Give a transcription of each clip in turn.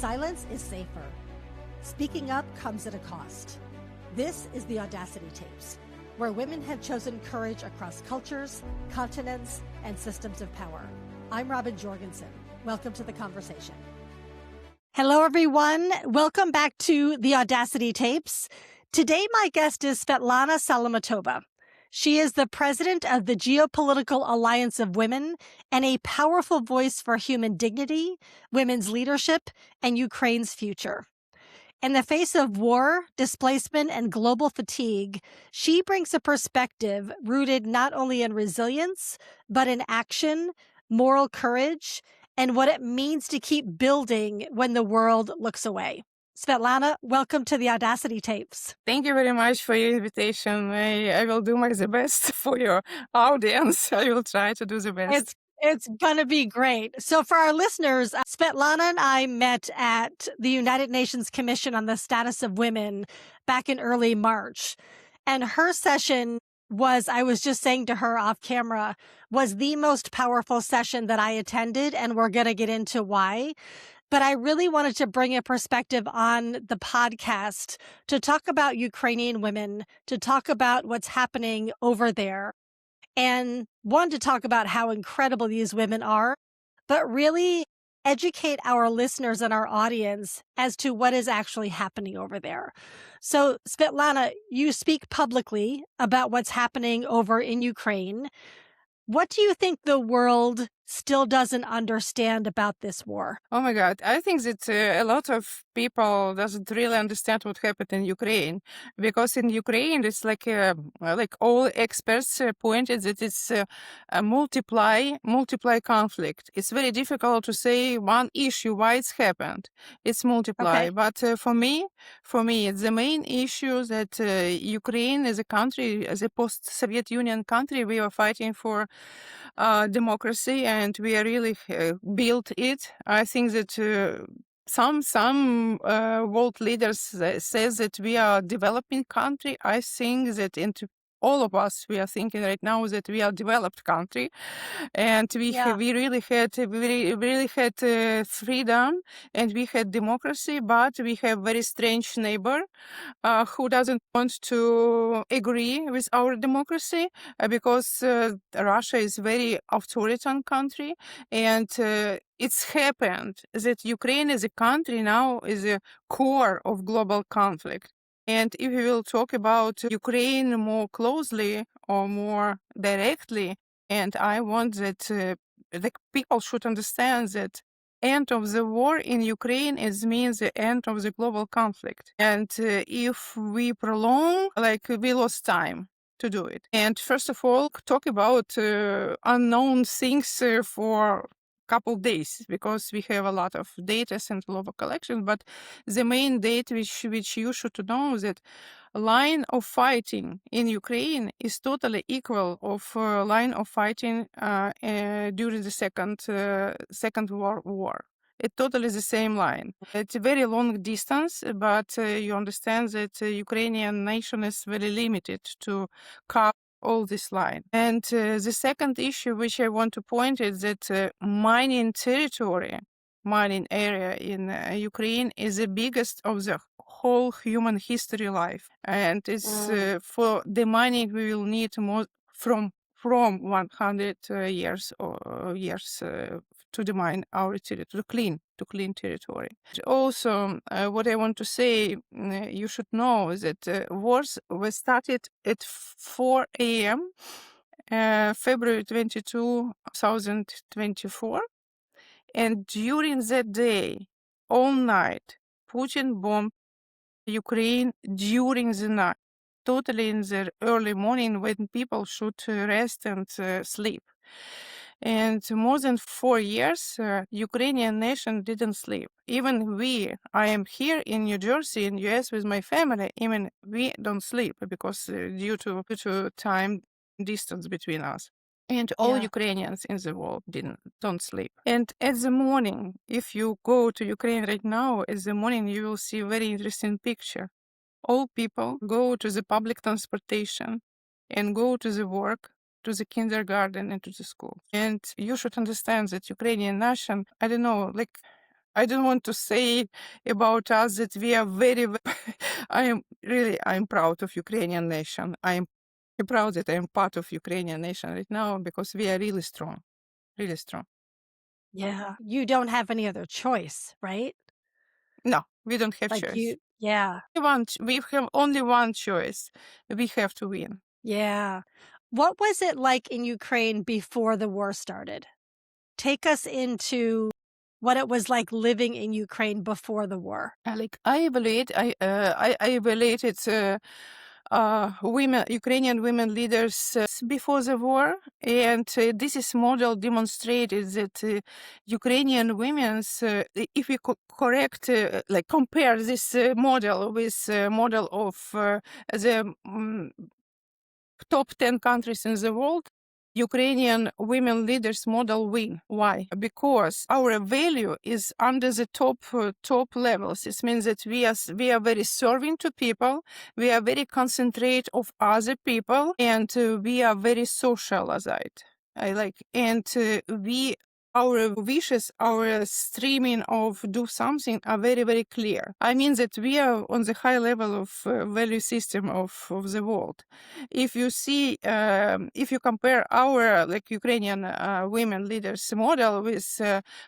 silence is safer. Speaking up comes at a cost. This is the Audacity Tapes, where women have chosen courage across cultures, continents, and systems of power. I'm Robin Jorgensen. Welcome to the conversation. Hello, everyone. Welcome back to the Audacity Tapes. Today, my guest is Svitlana Salamatova. She is the president of the Geopolitical Alliance of Women and a powerful voice for human dignity, women's leadership, and Ukraine's future. In the face of war, displacement, and global fatigue, she brings a perspective rooted not only in resilience, but in action, moral courage, and what it means to keep building when the world looks away. Svitlana, welcome to the Audacity Tapes. Thank you very much for your invitation. I will do my the best for your audience. I will try to do the best. It's going to be great. So for our listeners, Svitlana and I met at the United Nations Commission on the Status of Women back in early March. And her session was, I was just saying to her off camera, was the most powerful session that I attended. And we're going to get into why. But I really wanted to bring a perspective on the podcast to talk about Ukrainian women, to talk about what's happening over there. And one, to talk about how incredible these women are, but really educate our listeners and our audience as to what is actually happening over there. So, Svitlana, you speak publicly about what's happening over in Ukraine. What do you think the world still doesn't understand about this war? Oh my God, I think that a lot of people doesn't really understand what happened in Ukraine, because in Ukraine it's like all experts pointed that it's a multiply conflict. It's very difficult to say one issue why it's happened. It's multiply, but for me, it's the main issue that Ukraine as a country, as a post-Soviet Union country, we were fighting for democracy, and we are really built it. I think that some world leaders says that we are a developing country. I think that into all of us, we are thinking right now that we are a developed country, and we really had freedom, and we had democracy, but we have very strange neighbor who doesn't want to agree with our democracy, because Russia is very authoritarian country, and it's happened that Ukraine as a country now is a core of global conflict. And if we will talk about Ukraine more closely or more directly, and I want that the people should understand that end of the war in Ukraine means the end of the global conflict. And if we prolong, we lost time to do it. And first of all, talk about unknown things for couple days, because we have a lot of data and a lot of collection, but the main data which you should know is that line of fighting in Ukraine is totally equal of line of fighting during the Second World War. It's totally the same line. It's a very long distance, but you understand that Ukrainian nation is very limited to cover all this line. And the second issue which I want to point is that mining area in Ukraine is the biggest of the whole human history life. And it's for the mining we will need more from 100 years to demine our territory, to clean territory. Also, what I want to say, you should know that wars were started at 4 a.m. February 22, 2024. And during that day, all night, Putin bombed Ukraine during the night, totally in the early morning when people should rest and sleep. And more than 4 years, Ukrainian nation didn't sleep. Even I am here in New Jersey, in US with my family, even we don't sleep because due to time distance between us. And all Ukrainians in the world don't sleep. And at the morning, if you go to Ukraine right now, at the morning you will see a very interesting picture. All people go to the public transportation and go to the work, to the kindergarten and to the school. And you should understand that Ukrainian nation, I don't know, I don't want to say about us that we are very, I'm proud of Ukrainian nation. I'm proud that I'm part of Ukrainian nation right now because we are really strong, really strong. Yeah. You don't have any other choice, right? No, we don't have Like choice. yeah. We have only one choice. We have to win. Yeah. What was it like in Ukraine before the war started? Take us into what it was like living in Ukraine before the war. Like I evaluated women, Ukrainian women leaders before the war, and this is model demonstrated that Ukrainian women's, if we correct, like compare this model with model of the top 10 countries in the world, Ukrainian women leaders model win. Why? Because our value is under the top levels. It means that we are very serving to people, we are very concentrate of other people, and we are very socialized. I like, and we our wishes, our streaming of do something are very, very clear. I mean that we are on the high level of value system of the world. If you see, if you compare our like Ukrainian women leaders model with,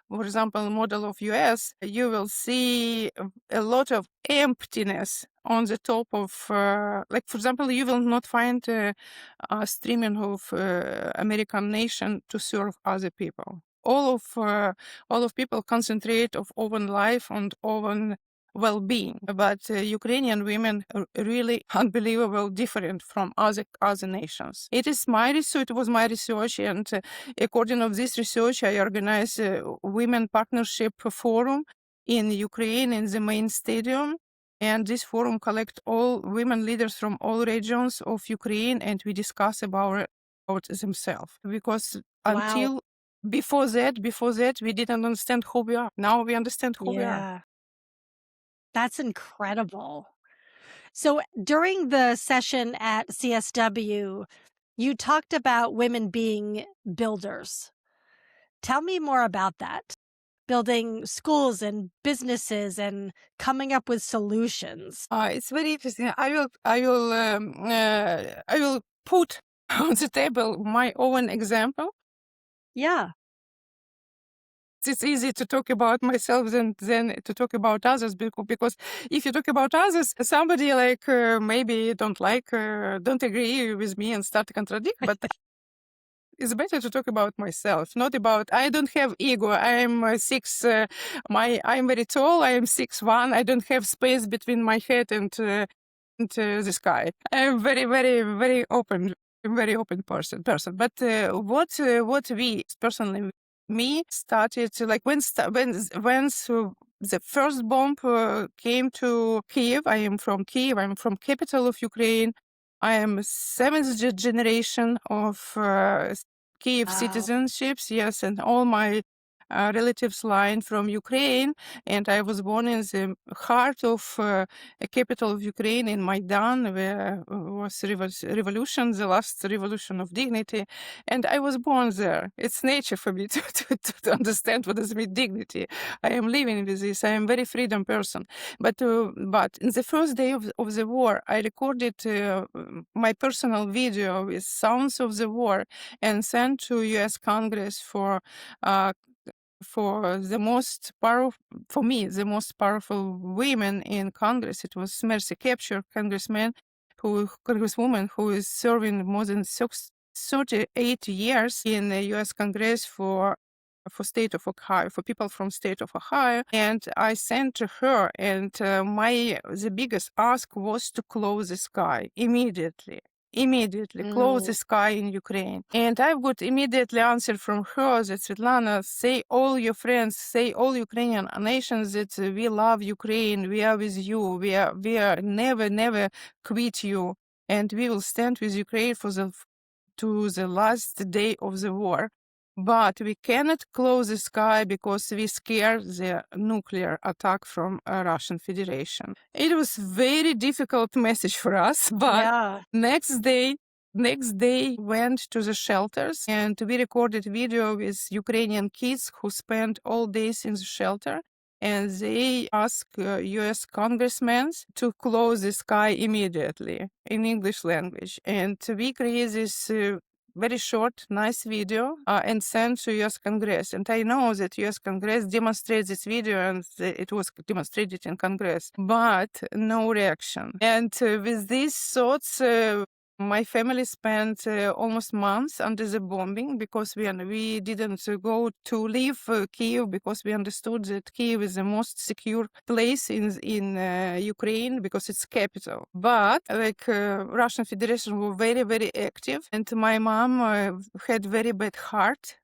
for example, model of US, you will see a lot of emptiness on the top of, like for example, you will not find a streaming of American nation to serve other people. All of people concentrate of own life and own well-being, but Ukrainian women are really unbelievable different from other nations. It was my research, and according to this research, I organized a women partnership forum in Ukraine in the main stadium. And this forum collect all women leaders from all regions of Ukraine, and we discuss about themselves. Because Wow. until before that, we didn't understand who we are. Now we understand who we are. Yeah. That's incredible. So during the session at CSW, you talked about women being builders. Tell me more about that. Building schools and businesses and coming up with solutions. It's very interesting. I will put on the table my own example. Yeah. It's easy to talk about myself than to talk about others because if you talk about others, somebody like maybe don't agree with me and start to contradict. But it's better to talk about myself, not about. I don't have ego. I'm I'm very tall. I am 6'1". I don't have space between my head and the sky. I'm very, very, very open, very open person. But what we personally me started to like the first bomb came to Kiev. I am from Kiev. I'm from capital of Ukraine. I am seventh generation of Kiev Wow. citizenships. Yes, and all my relatives line from Ukraine, and I was born in the heart of a capital of Ukraine in Maidan, where was revolution, the last revolution of dignity, and I was born there. It's nature for me to understand what does mean dignity. I am living with this. I am very freedom person. But in the first day of the war, I recorded my personal video with sounds of the war and sent to U.S. Congress uh, for the most powerful, for me, the most powerful women in Congress. It was Mercy Kapture, congresswoman who is serving more than 38 years in the U.S. Congress for state of Ohio, for people from state of Ohio. And I sent to her, and the biggest ask was to close the sky immediately. Immediately close the Mm. sky in Ukraine. And I would immediately answer from her that Svitlana, say all your friends, say all Ukrainian nations that we love Ukraine, we are with you, we are never quit you, and we will stand with Ukraine to the last day of the war. But we cannot close the sky because we scare the nuclear attack from Russian Federation. It was very difficult message for us, but Yeah. next day went to the shelters and we recorded video with Ukrainian kids who spent all days in the shelter. and they ask U.S. congressmen to close the sky immediately in English language. And we create this very short, nice video and sent to U.S. Congress. And I know that U.S. Congress demonstrates this video, and it was demonstrated in Congress, but no reaction. And with these thoughts, my family spent almost months under the bombing because we didn't go to leave Kiev because we understood that Kiev is the most secure place in Ukraine because it's capital. But Russian Federation were very, very active, and my mom had very bad heart,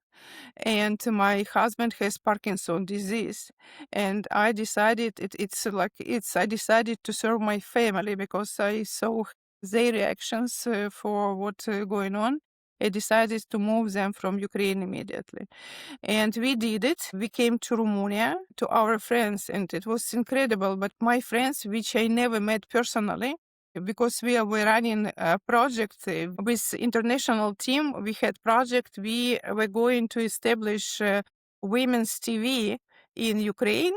and my husband has Parkinson's disease, and I decided I decided to serve my family because I saw their reactions for what's going on. I decided to move them from Ukraine immediately. And we did it. We came to Romania to our friends, and it was incredible. But my friends, which I never met personally, because we were running a project with international team, we had project. We were going to establish women's TV in Ukraine,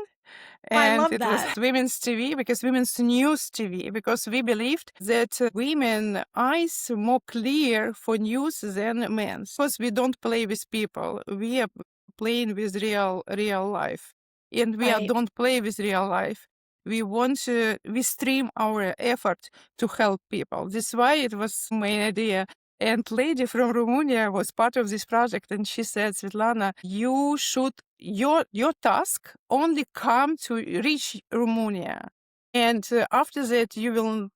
I and love it was that. women's TV because women's news TV, because we believed that women eyes more clear for news than men's, because we don't play with people, we are playing with real life, and Right. don't play with real life. We stream our effort to help people. This is why it was my idea. And lady from Romania was part of this project, and she said, Svitlana, you should your task only come to reach Romania, and after that you will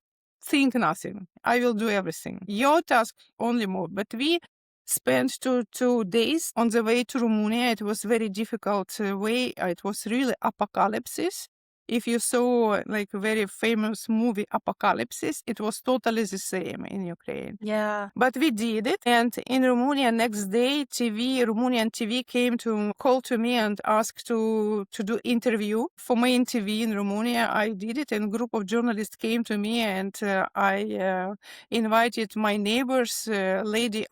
think nothing. I will do everything. Your task only move. But we spent two days on the way to Romania. It was very difficult way. It was really apocalypse. If you saw like very famous movie Apocalypse, it was totally the same in Ukraine. Yeah. But we did it. And in Romania, next day, Romanian TV came to call to me and asked to do interview for main TV in Romania. I did it, and a group of journalists came to me, and I invited my neighbors, lady,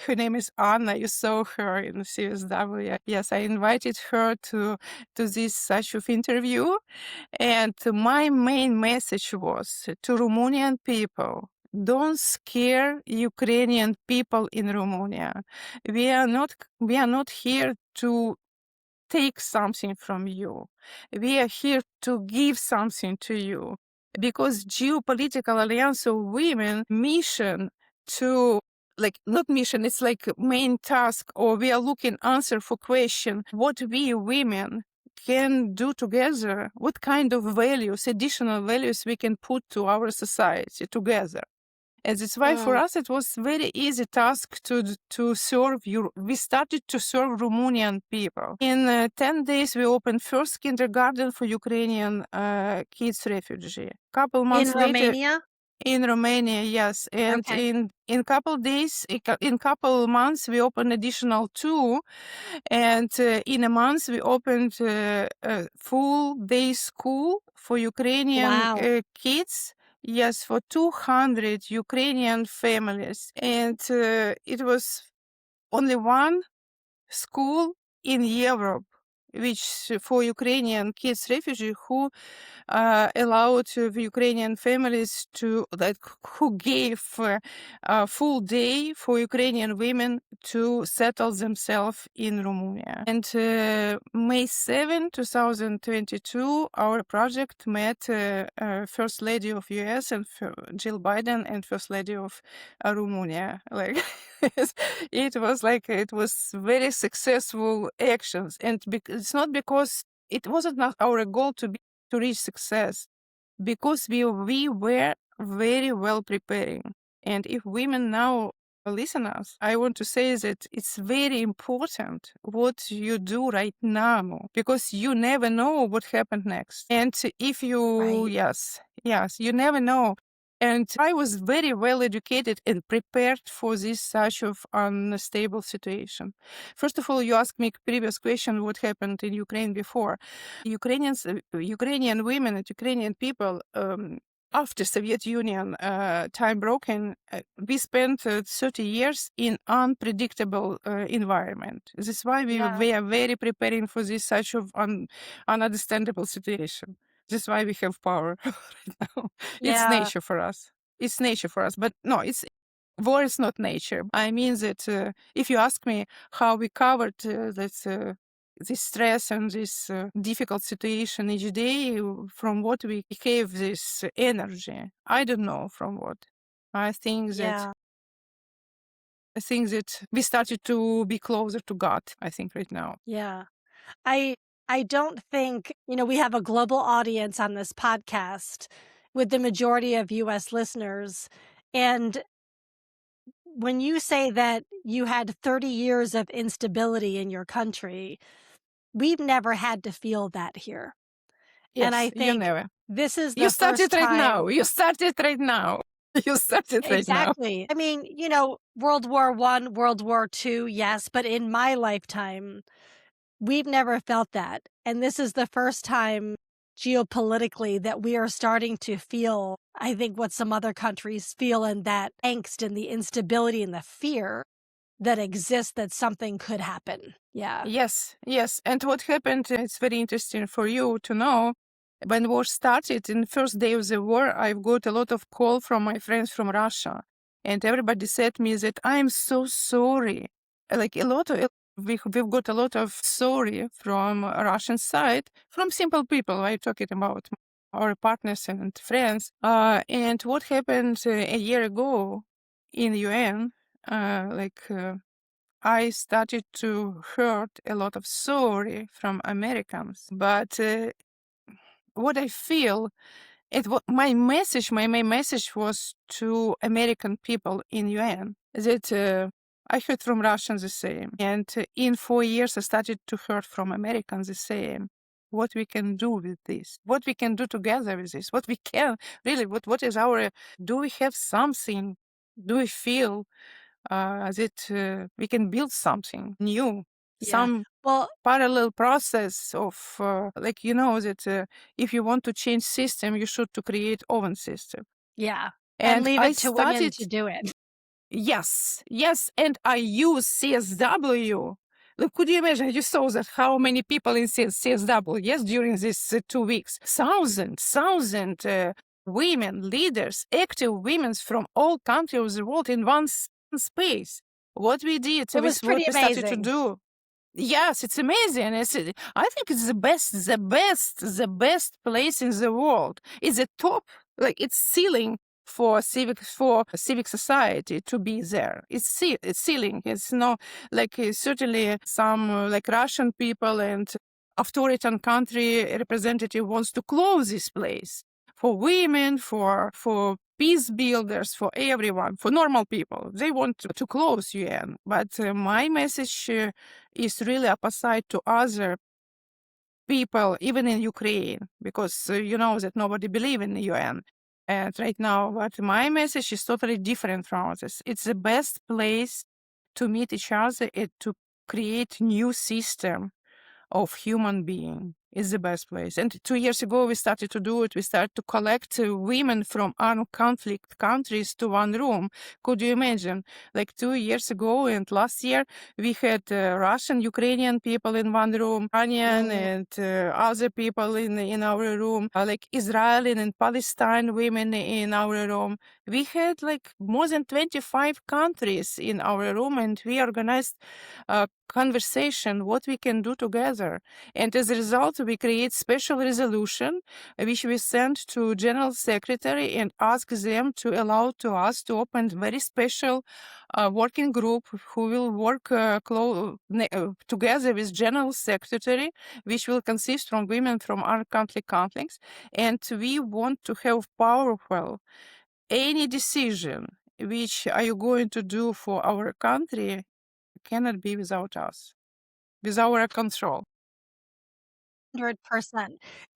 her name is Anna. You saw her in CSW. Yes, I invited her to this such of interview. And my main message was to Romanian people, don't scare Ukrainian people in Romania. We are not here to take something from you. We are here to give something to you. Because Geopolitical Alliance of Women mission to not mission, it's like main task, or we are looking answer for question what we women can do together, what kind of values, additional values we can put to our society together. And that's why for us it was very easy task to serve you. We started to serve Romanian people. In 10 days, we opened first kindergarten for Ukrainian kids refugee. Couple months In later, Romania? in Romania, yes, and Okay. in couple days, in couple months, we opened additional 2, and in a month we opened a full day school for Ukrainian Wow. kids. Yes, for 200 Ukrainian families, and it was only one school in Europe, which for Ukrainian kids refugee who allowed Ukrainian families to who gave a full day for Ukrainian women to settle themselves in Romania. And May 7, 2022, our project met First Lady of US and Jill Biden and First Lady of Romania. Like it was very successful actions, and it's not because it wasn't not our goal to reach success, because we were very well preparing. And if women now listen us, I want to say that it's very important what you do right now, because you never know what happened next. And if you, Right. yes, you never know. And I was very well educated and prepared for this such of unstable situation. First of all, you asked me previous question, what happened in Ukraine before. Ukrainian women and Ukrainian people after Soviet Union time broken, we spent 30 years in unpredictable environment. This is why we are very preparing for this such of ununderstandable situation. This is why we have power right now. It's Yeah. nature for us. It's nature for us. But no, it's war is not nature. I mean that if you ask me how we covered this stress and this difficult situation each day, from what we have this energy, I don't know from what. I think that Yeah. we started to be closer to God, I think, right now. Yeah. I don't think, we have a global audience on this podcast with the majority of US listeners. And when you say that you had 30 years of instability in your country, we've never had to feel that here. And I Yes, you think never. this is You the first started right time. now. You started right now. You started right now. Exactly. I mean, World War One, World War Two, yes, but in my lifetime, we've never felt that. And this is the first time geopolitically that we are starting to feel, I think, what some other countries feel, and that angst and the instability and the fear that exists that something could happen. Yeah. Yes, yes. And what happened, it's very interesting for you to know. When war started, in the first day of the war, I've got a lot of call from my friends from Russia. And everybody said me that I'm so sorry. Like we've got a lot of sorry from Russian side, from simple people. I'm talking about our partners and friends. And what happened a year ago in UN, I started to heard a lot of sorry from Americans, but what I feel, my message, my main message was to American people in UN that I heard from Russians the same, and in 4 years I started to hear from Americans the same. What we can do with this, what we can do together with this, what we can really, what is our? Do we have something? Do we feel? That we can build something new, Yeah. some Well, parallel process of that if you want to change system, you should to create own system. yeah. And And leave I it to women started to do it. Yes, yes, and I use CSW. Look, could you imagine? You saw that how many people in CSW, yes, during these 2 weeks, thousand women, leaders, active women from all countries of the world in one space. What we did, It was with what pretty we started to amazing. do. Yes, it's amazing. I think it's the best place in the world. It's a top, like it's ceiling for civic society to be there. It's ceiling. It's no like certainly some like Russian people and authoritarian country representative wants to close this place for women, for peace builders, for everyone, for normal people. They want to close UN. But my message is really opposite to other people, even in Ukraine, because you know that nobody believe in the UN. And right now, but my message is totally different from others. It's the best place to meet each other and to create new system of human being is the best place. And 2 years ago, we started to do it. We started to collect women from armed conflict countries to one room. Could you imagine? Like 2 years ago and last year, we had Russian, Ukrainian people in one room, Iranian Mm. and other people in our room, like Israeli and Palestine women in our room. We had like more than 25 countries in our room, and we organized a conversation, what we can do together. And as a result, we create special resolution, which we send to General Secretary and ask them to allow to us to open very special working group who will work together with General Secretary, which will consist from women from our conflicts. And we want to have powerful any decision which are you going to do for our country cannot be without us, with our control. 100%.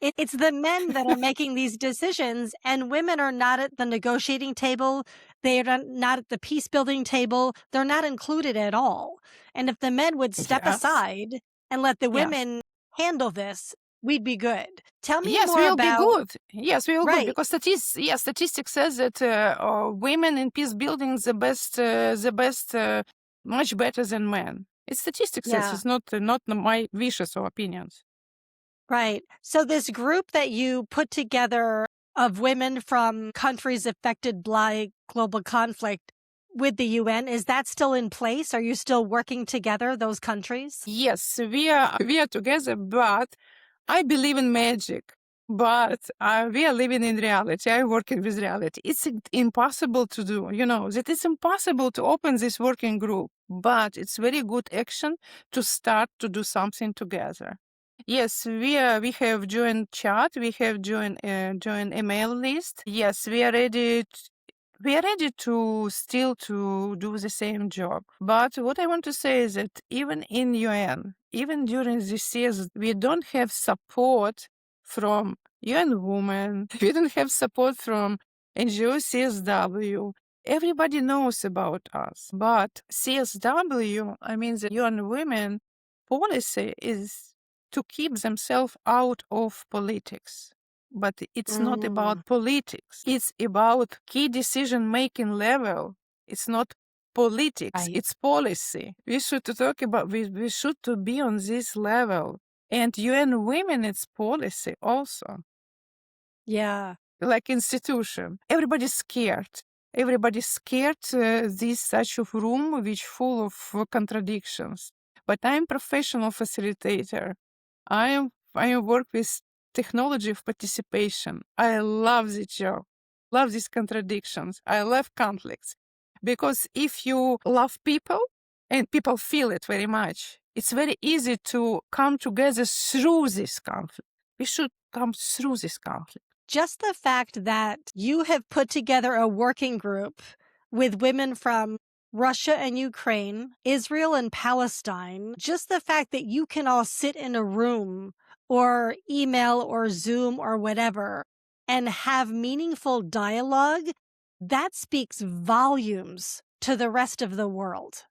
It's the men that are making these decisions, and women are not at the negotiating table. They are not at the peace building table. They're not included at all. And if the men would step Yes, aside and let the yes. women handle this, we'd be good. Tell me Yes, more we will be about, good. Yes, we will good right. because statistics says that women in peace building the best, much better than men. It's statistics says. Yeah. It's not my wishes or opinions. Right. So this group that you put together of women from countries affected by global conflict with the UN, is that still in place? Are you still working together, those countries? Yes, we are together, but I believe in magic. But we are living in reality. I'm working with reality. It's impossible to do. You know that it's impossible to open this working group, but it's very good action to start to do something together. Yes, we have joined chat. We have joined email list. Yes, we are ready to still to do the same job. But what I want to say is that even in UN, even during this years, we don't have support from UN Women. We don't have support from NGO CSW. Everybody knows about us, but CSW, I mean the UN Women policy is to keep themselves out of politics. But it's not Mm, about politics. It's about key decision-making level. It's not politics. right. It's policy. We should to talk about. We should to be on this level. And UN Women, it's policy also, Yeah. like institution. Everybody's scared. Everybody's scared. This such of room which full of contradictions. But I'm professional facilitator. I work with technology of participation. I love the job, love these contradictions. I love conflicts because if you love people and people feel it very much, it's very easy to come together through this conflict. We should come through this conflict. Just the fact that you have put together a working group with women from Russia and Ukraine, Israel and Palestine, just the fact that you can all sit in a room or email or Zoom or whatever and have meaningful dialogue, that speaks volumes to the rest of the world.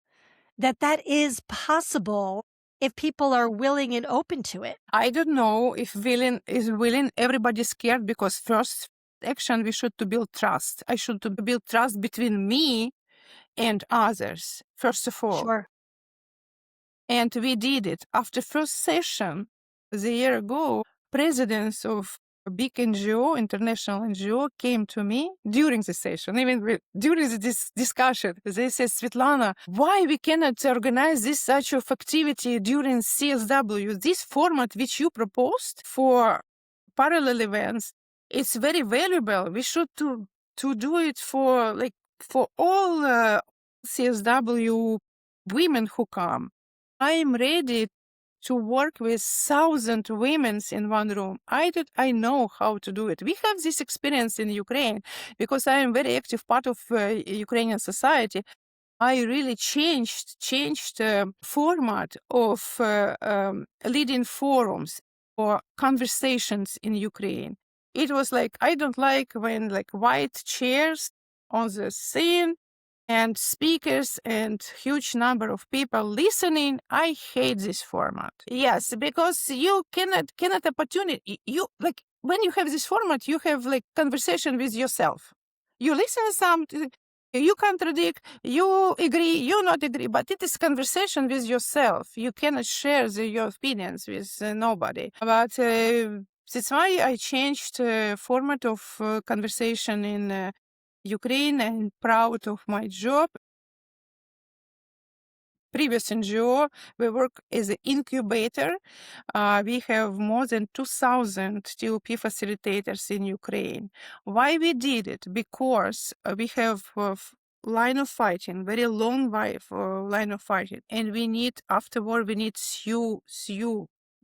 That is possible if people are willing and open to it. I don't know if willing is willing. Everybody's scared because first action we should to build trust. I should to build trust between me and others, first of all. Sure. And we did it. After first session, the year ago, presidents of a big NGO, international NGO, came to me during the session, even during this discussion. They said, Svitlana, why we cannot organize this such of activity during CSW? This format which you proposed for parallel events, it's very valuable. We should to do it for all CSW women who come. I'm ready to work with 1,000 women in one room. I know how to do it. We have this experience in Ukraine because I am very active part of Ukrainian society. I really changed format of leading forums or conversations in Ukraine. It was like I don't like when like white chairs on the scene and speakers and huge number of people listening. I hate this format. Yes, because you cannot opportunity. You like when you have this format, you have like conversation with yourself. You listen something, you contradict, you agree, you not agree, but it is conversation with yourself. You cannot share your opinions with nobody. But that's why I changed format of conversation in Ukraine. I'm proud of my job. Previous NGO, we work as an incubator. We have more than 2,000 TOP facilitators in Ukraine. Why we did it? Because we have line of fighting, very long line of fighting, and we need afterward we need sue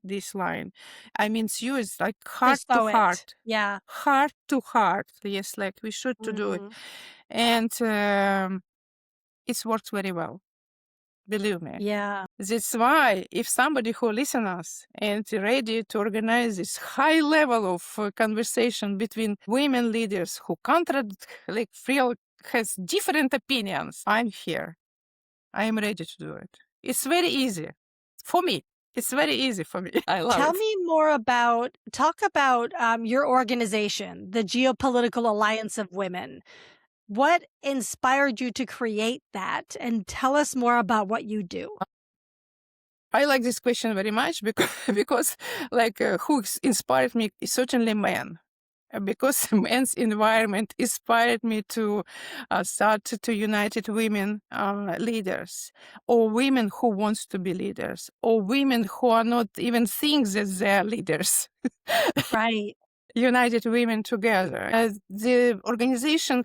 this line. I mean, sue is like heart to Bestow it. heart, Yeah. heart to heart. Yes, like we should to do it, Mhm. and it's worked very well. Believe me. Yeah. That's why if somebody who listens us and ready to organize this high level of conversation between women leaders who like feel has different opinions, I'm here. I'm ready to do it. It's very easy for me. It's very easy for me. I love Tell it. me more talk about your organization, the Geopolitical Alliance of Women. What inspired you to create that? And tell us more about what you do. I like this question very much because because inspired me is certainly men. Because men's environment inspired me to start to united women leaders, or women who wants to be leaders, or women who are not even think that they're leaders. Right. United Women Together. The organization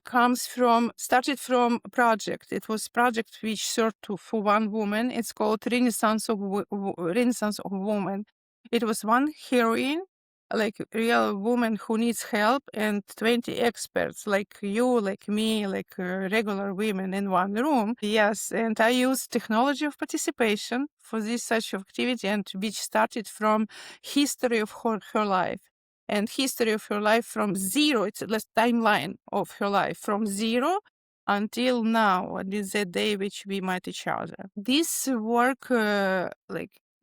started from a project. It was project which served for one woman. It's called Renaissance of Women. It was one heroine, like a real woman who needs help, and 20 experts like you, like me, like regular women in one room. Yes, and I used technology of participation for this such activity, and which started from history of her life and history of her life from zero. It's a timeline of her life from zero until now, and is the day which we met each other. This work,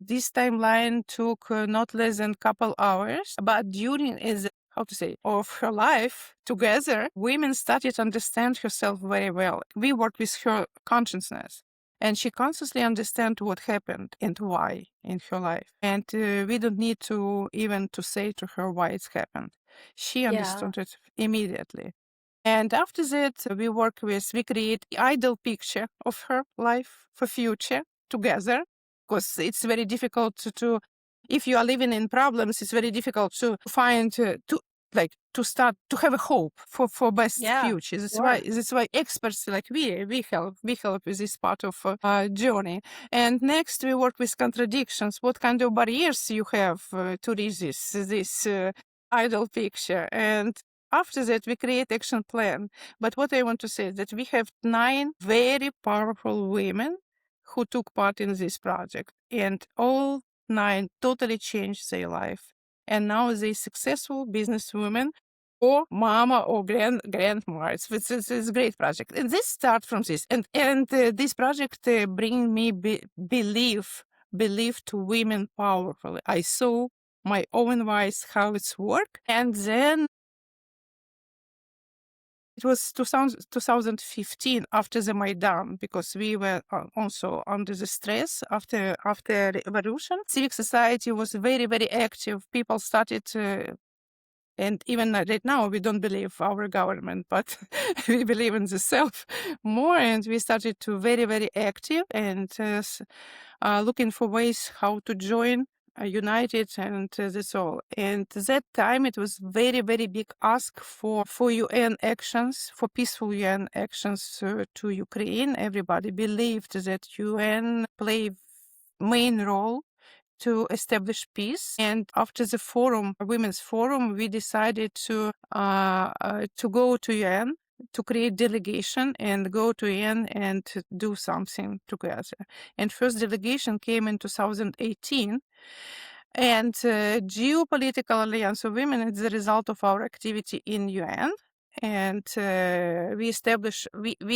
this timeline took not less than couple hours, but during is how to say of her life together, women started to understand herself very well. We work with her consciousness, and she consciously understands what happened and why in her life. And we don't need to even to say to her why it's happened. She Yeah. understood it immediately. And after that, we create idle picture of her life for future together, because it's very difficult if you are living in problems, it's very difficult to find, to start to have a hope for best Yeah. future. Sure. That's why experts like we help with this part of journey. And next we work with contradictions. What kind of barriers you have to reach this idle picture, and after that, we create action plan. But what I want to say is that we have 9 very powerful women who took part in this project, and all 9 totally changed their life. And now they successful businesswomen or mama or grandma. It's a great project. And this start from this. And this project bring me belief to women powerfully. I saw my own eyes how it's work. And then it was 2015 after the Maidan, because we were also under the stress after revolution. Civic society was very, very active. People started and even right now, we don't believe our government, but we believe in the self more. And we started to very, very active and looking for ways how to join united, and that's all. And that time it was very, very big ask for UN actions, for peaceful UN actions to Ukraine. Everybody believed that UN play main role to establish peace. And after the forum, women's forum, we decided to go to UN, to create delegation and go to UN and to do something together. And first delegation came in 2018. And Geopolitical Alliance of Women is the result of our activity in UN. And we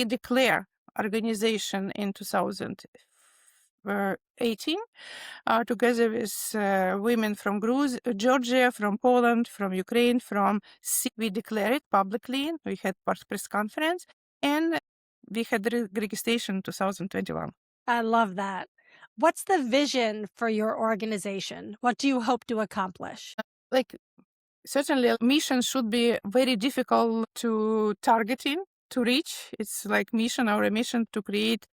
declare organization in 2018 together with women from Georgia, from Poland, from Ukraine, we declared it publicly. We had press conference, and we had registration in 2021. I love that. What's the vision for your organization? What do you hope to accomplish? Like, certainly, mission should be very difficult to targeting, to reach. It's like our mission to create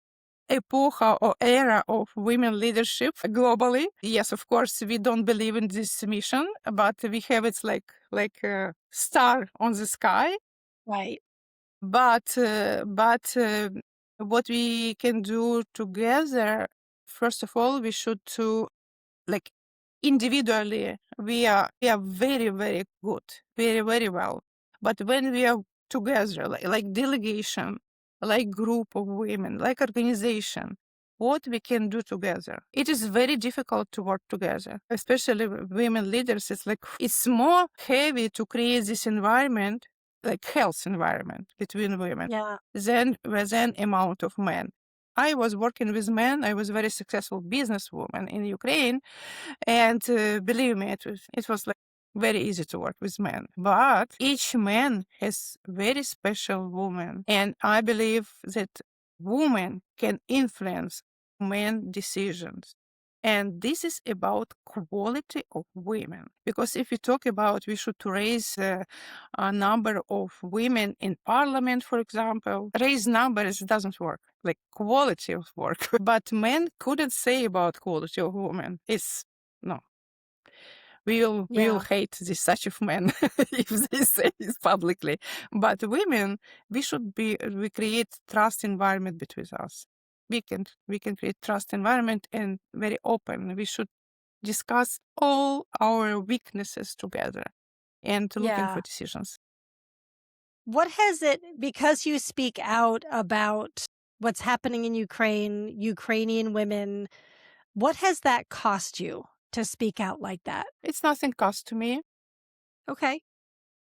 epoch or era of women leadership globally. Yes, of course, we don't believe in this mission, but we have it's like a star on the sky. Right. But what we can do together, first of all, we should to like individually we are very, very good, very, very well. But when we are together, like delegation, like group of women, like organization, what we can do together, it is very difficult to work together, especially with women leaders. It's more heavy to create this environment, like health environment between women, Yeah. than amount of men. I was working with men. I was a very successful businesswoman in Ukraine. And believe me, it was like very easy to work with men. But each man has very special woman. And I believe that women can influence men decisions. And this is about quality of women. Because if we talk about we should raise a number of women in parliament, for example, raise numbers doesn't work. Like quality of work. But men couldn't say about quality of women. It's no. We will Yeah. hate this such of men if they say it publicly. But women, we create trust environment between us. We can create trust environment and very open. We should discuss all our weaknesses together and looking for Yeah. decisions. What has it, because you speak out about what's happening in Ukraine, Ukrainian women, what has that cost you to speak out like that? It's nothing cost to me. Okay.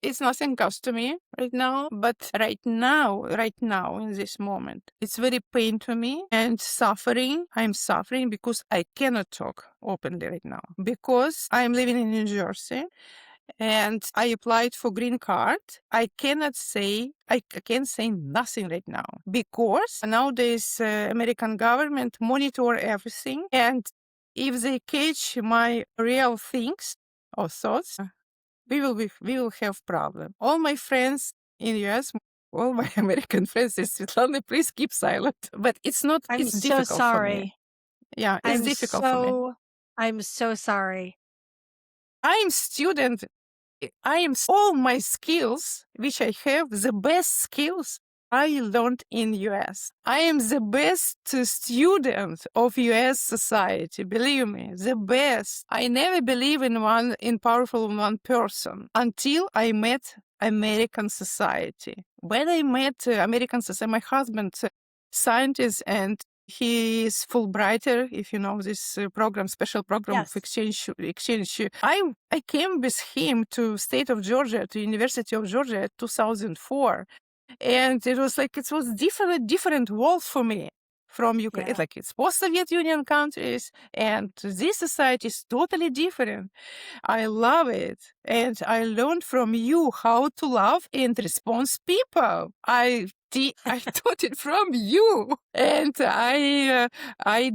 It's nothing cost to me right now, but right now, in this moment, it's very pain to me and suffering. I'm suffering because I cannot talk openly right now because I'm living in New Jersey and I applied for green card. I can't say nothing right now because nowadays American government monitor everything, and if they catch my real things or thoughts, we will have problem. All my friends in US, all my American friends say, Svitlana, please keep silent. But it's not. I'm It's so difficult for me. sorry. Yeah, it's difficult for me. I'm so sorry. I'm student. All my skills, which I have, the best skills I learned in US. I am the best student of US society. Believe me, the best. I never believe in powerful one person until I met American society. When I met American society, my husband, scientist, and he is Fulbrighter, if you know this program, special program of Yes. exchange. I came with him to state of Georgia, to University of Georgia, 2004, and it was different world for me from Ukraine. Yeah. Like it's post-Soviet Union countries, and this society is totally different. I love it. And I learned from you how to love and respond people. I taught it from you. And I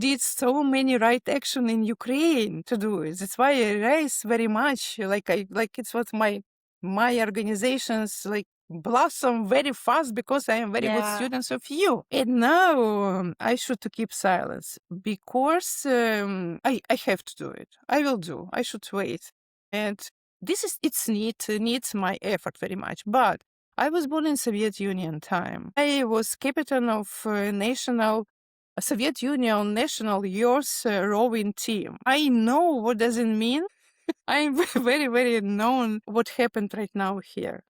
did so many right action in Ukraine to do it. That's why I raise very much. Like it's what my organizations like blossom very fast because I am very good Yeah. students of you. And now I should to keep silence because I have to do it. I will do. I should wait. And needs my effort very much. But I was born in Soviet Union time. I was captain of Soviet Union national youth rowing team. I know what does it mean. I'm very, very known what happened right now here.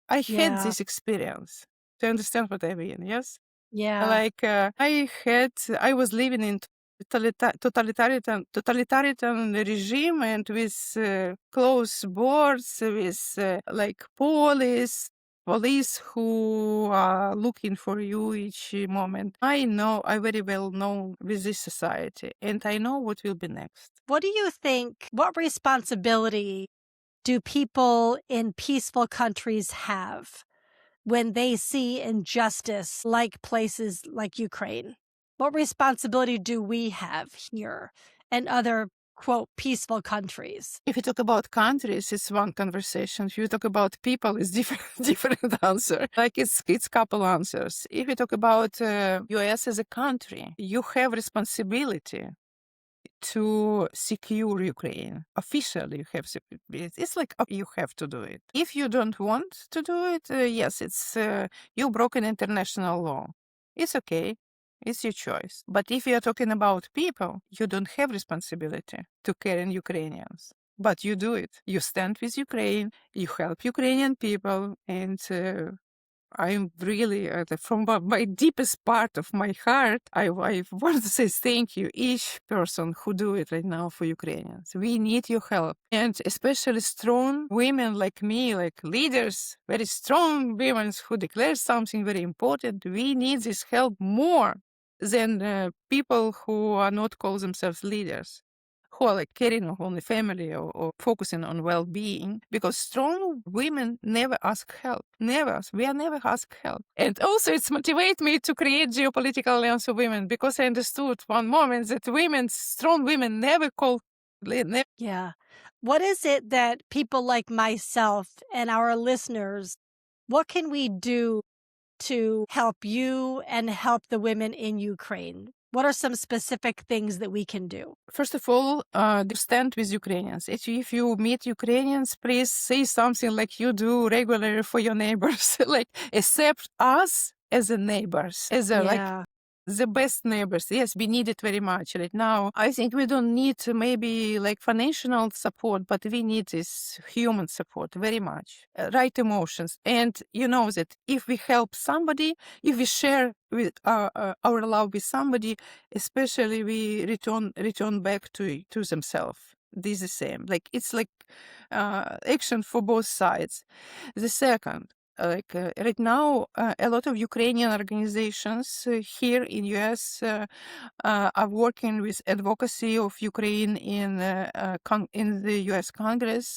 I had Yeah. this experience. To understand what I mean, yes? Yeah. Like I was living in totalitarian regime and with close borders, with like police who are looking for you each moment. I very well know with this society, and I know what will be next. What do you think? What responsibility do people in peaceful countries have when they see injustice like places like Ukraine? What responsibility do we have here and other, quote, peaceful countries? If you talk about countries, it's one conversation. If you talk about people, it's different answer. Like it's couple answers. If you talk about US as a country, you have responsibility to secure Ukraine. Officially, you have it's like you have to do it. If you don't want to do it, yes, it's you broken international law. It's okay. It's your choice. But if you are talking about people, you don't have responsibility to care in Ukrainians. But you do it. You stand with Ukraine. You help Ukrainian people, and I'm really, from my deepest part of my heart, I want to say thank you, each person who do it right now for Ukrainians. We need your help. And especially strong women like me, like leaders, very strong women who declare something very important. We need this help more. than people who are not call themselves leaders, who are like caring on the family or focusing on well-being, because strong women never ask help. Never. We are never asked help. And also it's motivate me to create Geopolitical Alliance of Women, because I understood one moment that women, strong women never call. Yeah. What is it that people like myself and our listeners, what can we do to help you and help the women in Ukraine? What are some specific things that we can do? First of all, stand with Ukrainians. If you meet Ukrainians, please say something like you do regularly for your neighbors, like accept us as a neighbors, as a like Yeah. the best neighbors. Yes, we need it very much right now. I think we don't need maybe like financial support, but we need this human support very much. Right emotions. And you know that if we help somebody, if we share with our love with somebody, especially we return back to themselves. This is the same. Like it's like action for both sides. The second, right now, a lot of Ukrainian organizations here in US are working with advocacy of Ukraine in the US Congress.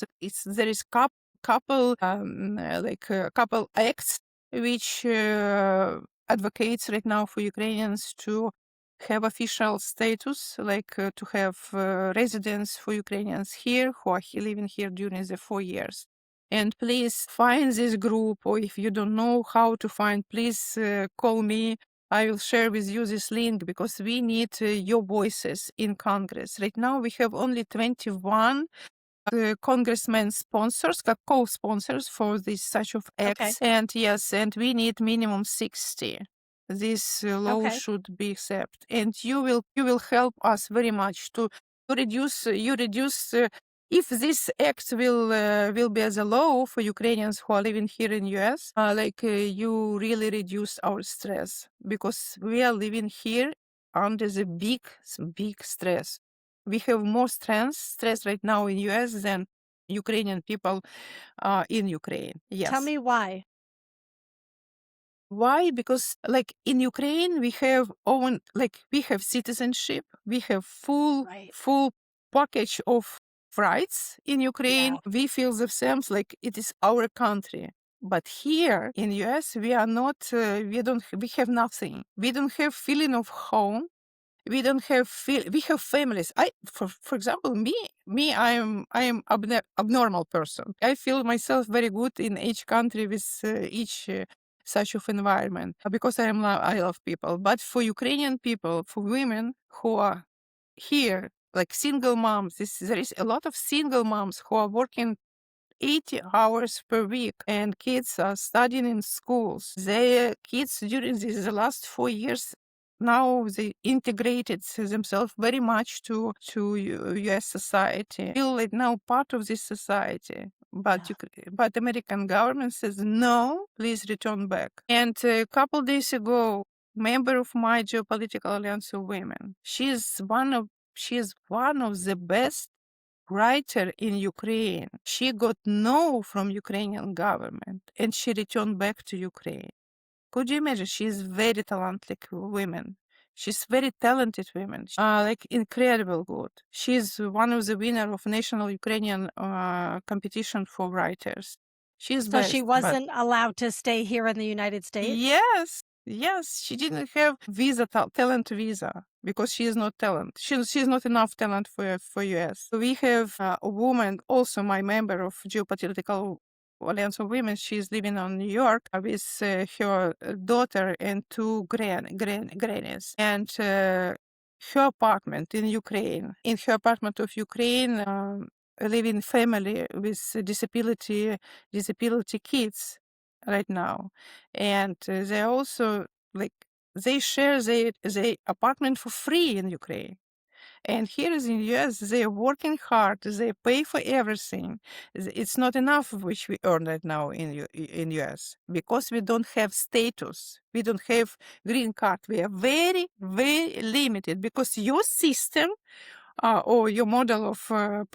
There is couple acts which advocates right now for Ukrainians to have official status, to have residence for Ukrainians here who are living here during the 4 years. And please find this group, or if you don't know how to find, please call me. I will share with you this link because we need your voices in Congress. Right now, we have only 21 congressmen sponsors, co-sponsors for this such of Okay. acts. And yes, and we need minimum 60. This law Okay. should be accepted, and you will help us very much to reduce. You reduce. If this act will be as a law for Ukrainians who are living here in US, you really reduce our stress, because we are living here under the big stress. We have more stress right now in US than Ukrainian people in Ukraine. Tell Yes. me why. Why? Because like in Ukraine, we have citizenship, we have Right. full package of rights in Ukraine. Yeah. We feel the same like it is our country. But here in US, we are not. We have nothing. We don't have feeling of home. We don't have we have families. For example, I am abnormal person. I feel myself very good in each country with each such of environment, because I love people. But for Ukrainian people, for women who are here, like single moms, there is a lot of single moms who are working 80 hours per week, and kids are studying in schools. Their kids during the last 4 years, now they integrated themselves very much to US society. Feel like now part of this society. But Yeah. but American government says no, please return back. And a couple days ago, member of my Geopolitical Alliance of Women, she is one of the best writer in Ukraine. She got no from Ukrainian government, and she returned back to Ukraine. Could you imagine? She's very talented woman. She's very talented woman. Like incredible good. She's one of the winner of national Ukrainian competition for writers. She's So she best, but wasn't allowed to stay here in the United States? yes, yes, she didn't have talent visa, because she is not talent. She's not enough talent for US. We have a woman, also my member of Geopolitical Alliance of Women. She's living on New York with her daughter and two grannies, and her apartment in Ukraine. In her apartment of Ukraine, living family with disability kids right now, and they also like they share their apartment for free in Ukraine. And here is in US, they're working hard. They pay for everything. It's not enough which we earn right now in US, because we don't have status. We don't have green card. We are very very limited, because your system or your model of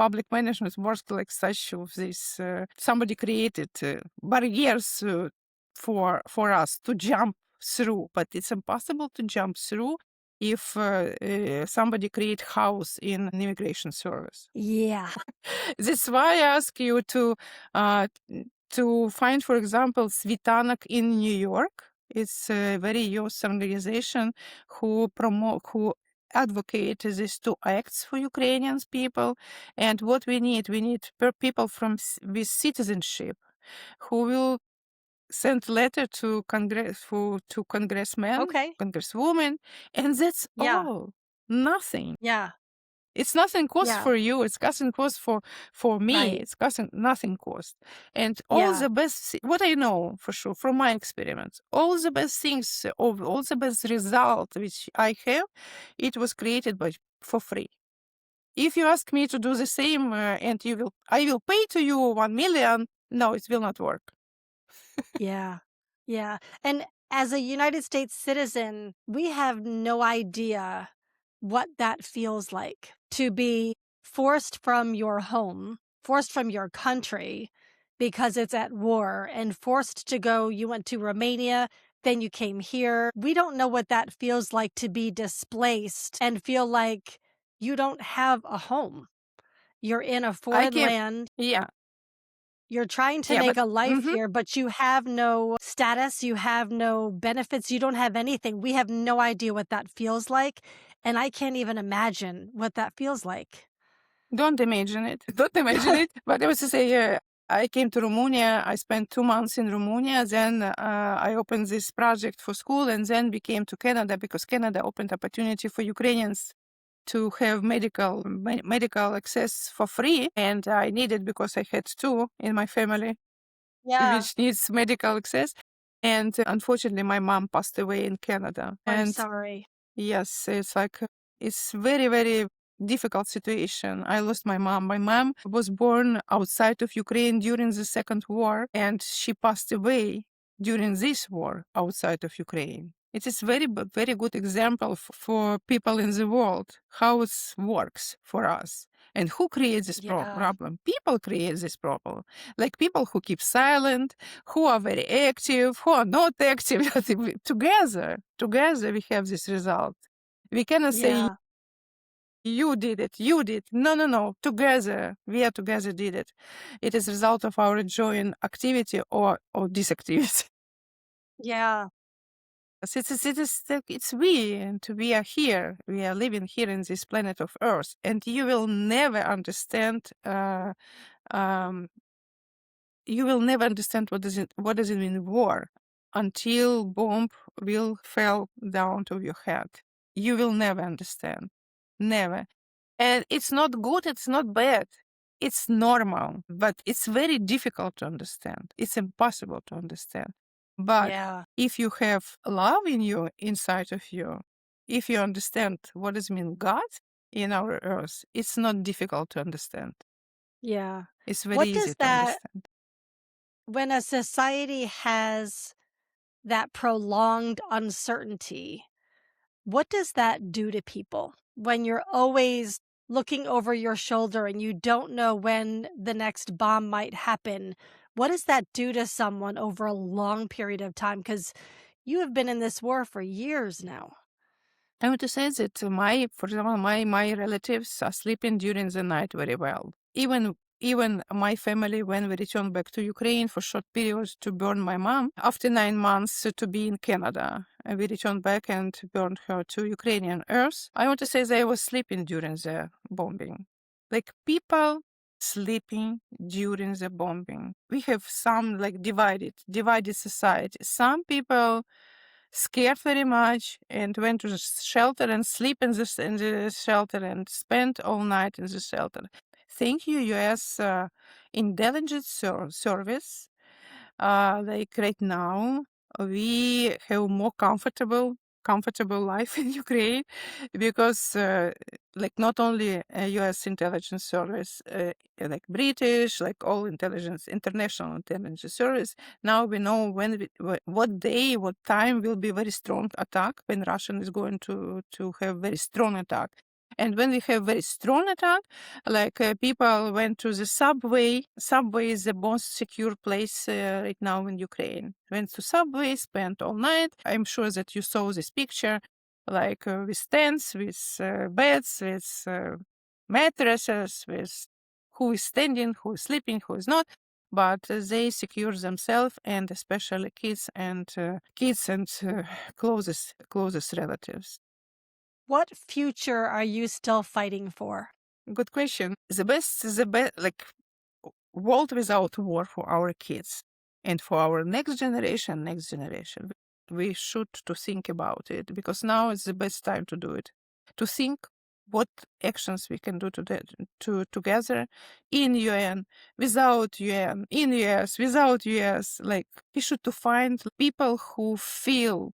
public management works like such of this. Somebody created barriers for us to jump through, but it's impossible to jump through if somebody create house in immigration service. Yeah. That's why I ask you uh, to find, for example, Svitlana in New York. It's a very youth organization who advocate these two acts for Ukrainian people. And what we need people with citizenship who will send letter to to congressmen, Okay. congresswomen, and that's Yeah. all. Nothing. Yeah. It's nothing cost Yeah. for you. It's nothing cost for me. Right. It's nothing cost. And all Yeah. the best, what I know for sure from my experiments, all the best things, all the best result which I have, it was created for free. If you ask me to do the same and I will pay to you 1 million, no, it will not work. Yeah. Yeah. And as a United States citizen, we have no idea what that feels like to be forced from your home, forced from your country because it's at war, and forced to go. You went to Romania, then you came here. We don't know what that feels like to be displaced and feel like you don't have a home. You're in a I foreign can, land. yeah, You're trying to yeah, make but a life mhm. here, but you have no status, you have no benefits, you don't have anything. We have no idea what that feels like, and I can't even imagine what that feels like. Don't imagine it. Don't imagine it. But I was to say, I came to Romania. I spent 2 months in Romania. Then I opened this project for school, and then became to Canada because Canada opened opportunity for Ukrainians to have medical access for free, and I needed because I had two in my family Yeah. which needs medical access. And unfortunately, my mom passed away in Canada, I'm and sorry. yes, it's like it's very, very difficult situation. I lost my mom. My mom was born outside of Ukraine during the Second War, and she passed away during this war outside of Ukraine. It is very good example for people in the world how it works for us. And who creates this Yeah. problem? People create this problem. Like people who keep silent, who are very active, who are not active. Together we have this result. We cannot say Yeah. you did it, you did. No, no, no. Together, we are together did it. It is result of our joint activity or disactivity. Yeah. It's we, and we are here. We are living here in this planet of Earth, and you will never understand. Um, you will never understand what does it mean war until bomb will fall down to your head. You will never understand. Never. And it's not good, it's not bad. It's normal, but it's very difficult to understand. It's impossible to understand. But Yeah. if you have love in you, inside of you, if you understand what does mean God in our earth, it's not difficult to understand. Yeah. It's very What easy does to that, understand. when a society has that prolonged uncertainty, what does that do to people when you're always looking over your shoulder and you don't know when the next bomb might happen? What does that do to someone over a long period of time? Because you have been in this war for years now. I want to say that for example, my relatives are sleeping during the night very well. Even my family, when we returned back to Ukraine for short periods to burn my mom, after 9 months to be in Canada, we returned back and burned her to Ukrainian earth. I want to say they were sleeping during the bombing, like people sleeping during the bombing. We have some like divided society. Some people scared very much and went to the shelter and sleep in the shelter and spent all night in the shelter. Thank you, U.S. Intelligence Service. Like right now, we have more comfortable life in Ukraine because like not only US intelligence service, like British, like all intelligence, international intelligence service, now we know what day, what time will be very strong attack when Russian is going to have very strong attack. And when we have very strong attack, like people went to the subway. Subway is the most secure place right now in Ukraine. Went to subway, spent all night. I'm sure that you saw this picture. like with tents, with beds, with mattresses, with who is standing, who is sleeping, who is not. But they secure themselves, and especially kids and closest relatives. What future are you still fighting for? Good question. The best, like world without war for our kids and for our next generation. We should to think about it because now is the best time to do it. To think what actions we can do together in UN, without UN, in US, without US. Like we should to find people who feel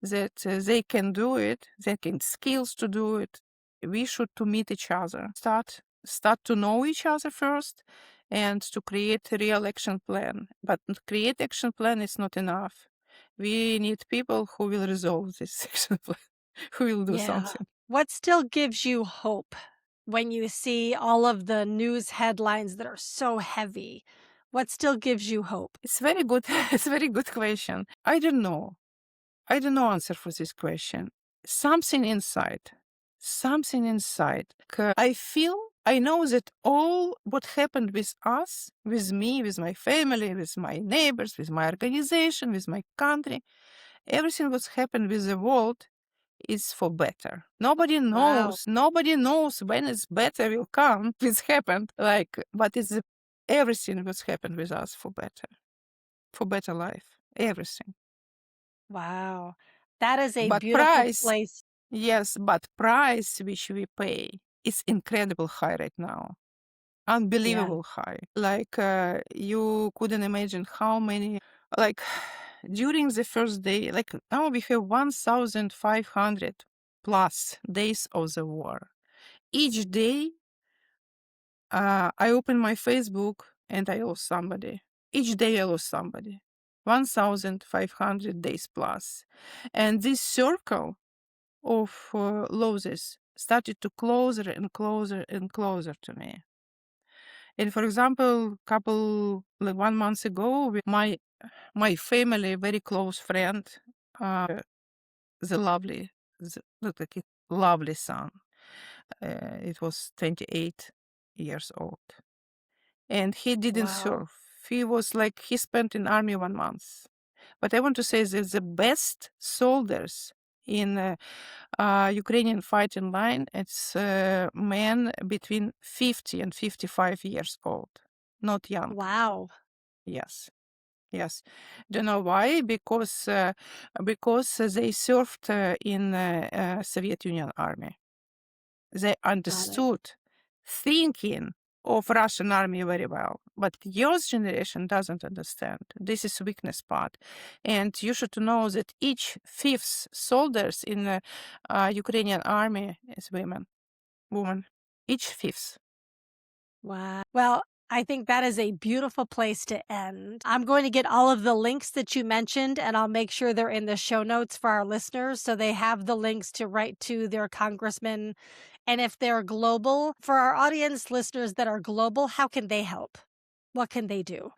that they can do it, they can skills to do it. We should to meet each other, start to know each other first, and to create a real action plan. But create action plan is not enough. We need people who will resolve this action plan, who will do Yeah. something. What still gives you hope when you see all of the news headlines that are so heavy? What still gives you hope? It's very good. It's a very good question. I don't know. I don't know answer for this question. Something inside. Something inside. I know that all what happened with us, with me, with my family, with my neighbors, with my organization, with my country, everything what's happened with the world is for better. Wow. Nobody knows when it's better will come. It's happened. But everything what's happened with us for better life. Everything. Wow. That is a But beautiful price, place. yes, but price which we pay is incredible high right now. Yeah. Unbelievable high. Like you couldn't imagine how many, like during the first day, like now we have 1,500 plus days of the war. Each day, I open my Facebook and I lose somebody. Each day I lose somebody. 1,500 days plus. And this circle of losses started to closer and closer and closer to me. And for example, couple like 1 month ago, with my family, very close friend, the lovely, look like a lovely son. It was 28 years old, and he didn't Wow. serve. He was like he spent in army 1 month. But I want to say that the best soldiers in Ukrainian fighting line, it's men between 50 and 55 years old, not young. Wow. Yes, yes. Do you know why? Because they served in Soviet Union army. They Got it. understood thinking of Russian army very well, but your generation doesn't understand. This is weakness part, and you should know that each fifth soldiers in the Ukrainian army is woman. Each fifth. Wow. Well, I think that is a beautiful place to end. I'm going to get all of the links that you mentioned, and I'll make sure they're in the show notes for our listeners so they have the links to write to their congressman. And if they're global, for our audience listeners that are global, how can they help? What can they do?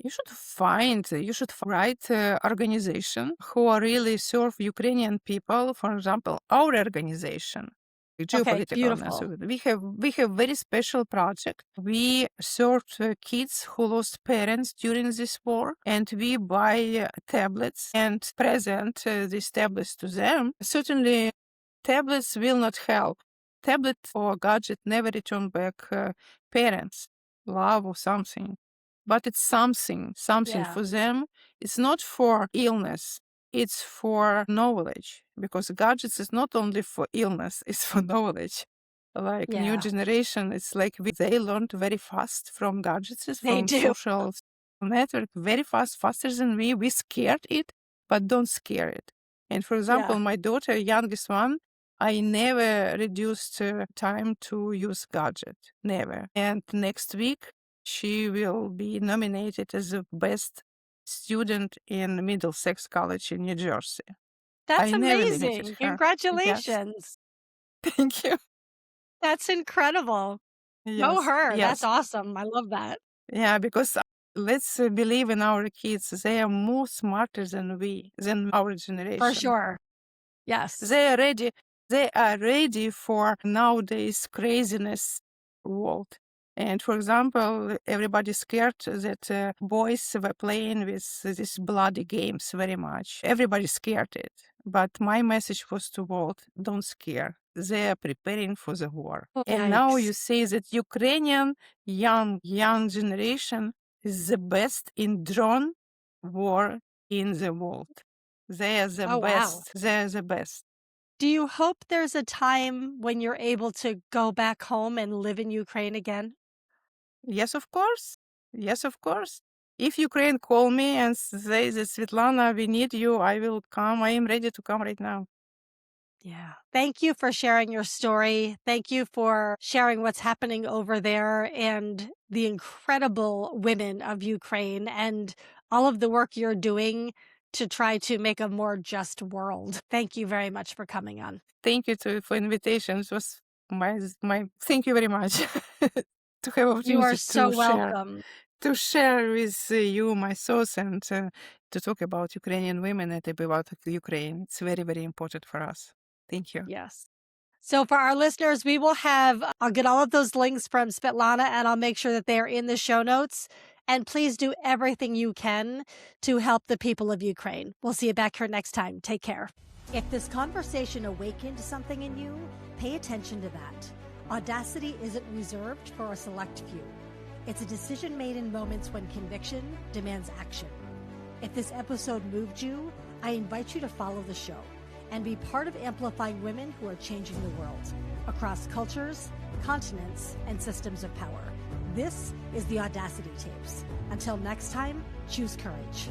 You should write organization who are really serve Ukrainian people. For example, our organization, the Okay, Geopolitical Alliance of beautiful. Women. We have very special project. We served kids who lost parents during this war, and we buy tablets and present these tablets to them. Certainly, tablets will not help. Tablet or gadget never return back parents, love or something. But it's something Yeah. for them. It's not for illness. It's for knowledge because gadgets is not only for illness, it's for knowledge. Like new Yeah. generation, it's like they learned very fast from gadgets, They from do. social network, very fast, faster than we. We scared it, but don't scare it. And for example, Yeah. my daughter, youngest one, I never reduced time to use gadget, never. And next week, she will be nominated as the best student in Middlesex College in New Jersey. That's I never limited amazing. her. Yes, Congratulations. thank you. That's incredible. Go Yes, her. That's yes. awesome. I love that. Yeah, because let's believe in our kids. They are more smarter than we, than our For generation. sure. Yes. They are ready for nowadays craziness world. And for example, everybody's scared that boys were playing with these bloody games very much. Everybody's scared it. But my message was to world, don't scare. They are preparing for the war. And now you Yikes. say that Ukrainian young generation is the best in drone war in the world. They are the Oh, wow. best. They are the best. Do you hope there's a time when you're able to go back home and live in Ukraine again? Yes, of course. Yes, of course. If Ukraine call me and say that Svitlana, we need you, I will come. I am ready to come right now. Yeah. Thank you for sharing your story. Thank you for sharing what's happening over there and the incredible women of Ukraine and all of the work you're doing to try to make a more just world. Thank you very much for coming on. Thank you for invitation. It was my thank you very much to have You are opportunity so welcome. to share with you my thoughts and to talk about Ukrainian women and about Ukraine. It's very, very important for us. Thank you. Yes. So for our listeners, I'll get all of those links from Svetlana and I'll make sure that they are in the show notes. And please do everything you can to help the people of Ukraine. We'll see you back here next time. Take care. If this conversation awakened something in you, pay attention to that. Audacity isn't reserved for a select few. It's a decision made in moments when conviction demands action. If this episode moved you, I invite you to follow the show and be part of amplifying women who are changing the world across cultures, continents, and systems of power. This is the Audacity Tapes. Until next time, choose courage.